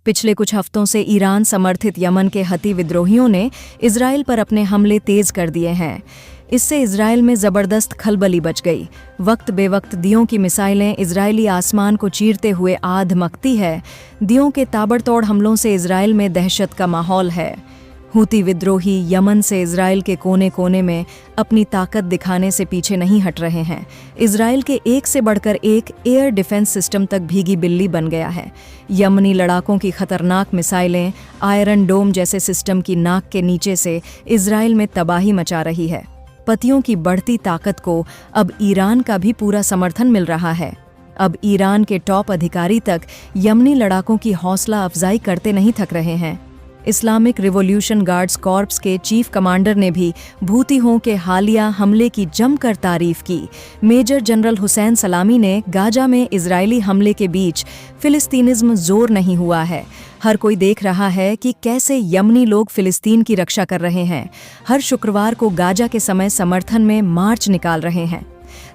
पिछले कुछ हफ्तों से ईरान समर्थित यमन के हती विद्रोहियों ने इजराइल पर अपने हमले तेज कर दिए हैं। इससे इजराइल में जबरदस्त खलबली मच गई। वक्त बेवक्त दियों की मिसाइलें इजरायली आसमान को चीरते हुए आध मकती है। दियों के ताबड़तोड़ हमलों से इजराइल में दहशत का माहौल है। हूती विद्रोही यमन से इजराइल के कोने कोने में अपनी ताकत दिखाने से पीछे नहीं हट रहे हैं। इजराइल के एक से बढ़कर एक एयर डिफेंस सिस्टम तक भीगी बिल्ली बन गया है। यमनी लड़ाकों की खतरनाक मिसाइलें आयरन डोम जैसे सिस्टम की नाक के नीचे से इजराइल में तबाही मचा रही है। पतियों की बढ़ती ताकत को अब ईरान का भी पूरा समर्थन मिल रहा है। अब ईरान के टॉप अधिकारी तक यमनी लड़ाकों की हौसला अफजाई करते नहीं थक रहे हैं। इस्लामिक रिवॉल्यूशन गार्ड्स कॉर्प्स के चीफ कमांडर ने भी हूतीयों के हालिया हमले की जमकर तारीफ की। मेजर जनरल हुसैन सलामी ने गाजा में इजरायली हमले के बीच फिलिस्तीनिज्म जोर नहीं हुआ है। हर कोई देख रहा है कि कैसे यमनी लोग फिलिस्तीन की रक्षा कर रहे हैं। हर शुक्रवार को गाजा के समय समर्थन में मार्च निकाल रहे हैं।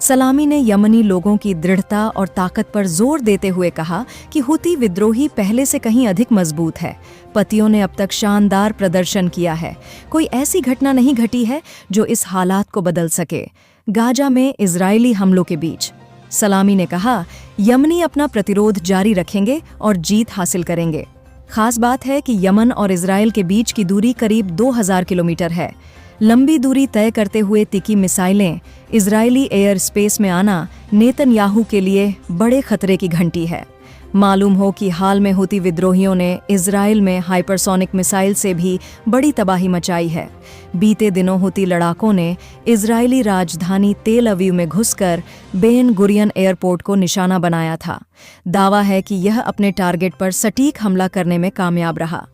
सलामी ने यमनी लोगों की दृढ़ता और ताकत पर जोर देते हुए कहा कि हूती विद्रोही पहले से कहीं अधिक मजबूत है। पतियों ने अब तक शानदार प्रदर्शन किया है। कोई ऐसी घटना नहीं घटी है जो इस हालात को बदल सके। गाजा में इजरायली हमलों के बीच सलामी ने कहा, यमनी अपना प्रतिरोध जारी रखेंगे और जीत हासिल करेंगे। खास बात है कि यमन और इजराइल के बीच की दूरी करीब 2000 किलोमीटर है। लंबी दूरी तय करते हुए तिखी मिसाइलें इजरायली एयर स्पेस में आना नेतन्याहू के लिए बड़े खतरे की घंटी है। मालूम हो कि हाल में हूती विद्रोहियों ने इजराइल में हाइपरसोनिक मिसाइल से भी बड़ी तबाही मचाई है। बीते दिनों हूती लड़ाकों ने इजरायली राजधानी तेल अवीव में घुसकर बेन गुरियन एयरपोर्ट को निशाना बनाया था। दावा है कि यह अपने टारगेट पर सटीक हमला करने में कामयाब रहा।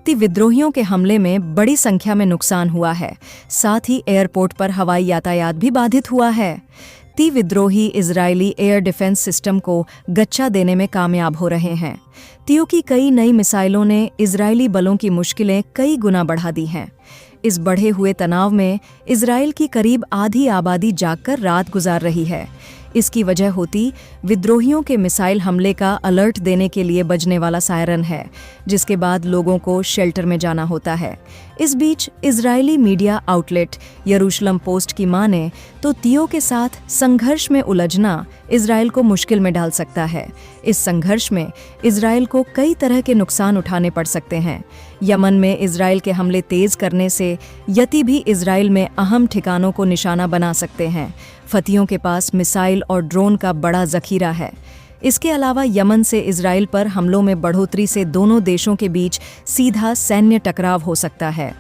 विद्रोहियों के हमले में बड़ी संख्या में नुकसान हुआ है। साथ ही एयरपोर्ट पर हवाई यातायात भी बाधित हुआ है। विद्रोही इजरायली एयर डिफेंस सिस्टम को गच्चा देने में कामयाब हो रहे हैं। तियों की कई नई मिसाइलों ने इजरायली बलों की मुश्किलें कई गुना बढ़ा दी हैं। इस बढ़े हुए तनाव में इजराइल की करीब आधी आबादी जागकर रात गुजार रही है। इसकी वजह होती विद्रोहियों के मिसाइल हमले का अलर्ट देने के लिए बजने वाला सायरन है, जिसके बाद लोगों को शेल्टर में जाना होता है। इस बीच इजरायली मीडिया आउटलेट यरूशलम पोस्ट की माने तो तियों के साथ संघर्ष में उलझना इजराइल को मुश्किल में डाल सकता है। इस संघर्ष में इजराइल को कई तरह के नुकसान उठाने पड़ सकते हैं। यमन में इजराइल के हमले तेज करने से यती भी इजराइल में अहम ठिकानों को निशाना बना सकते हैं। फतियों के पास मिसाइल और ड्रोन का बड़ा जखीरा है। इसके अलावा यमन से इजराइल पर हमलों में बढ़ोतरी से दोनों देशों के बीच सीधा सैन्य टकराव हो सकता है।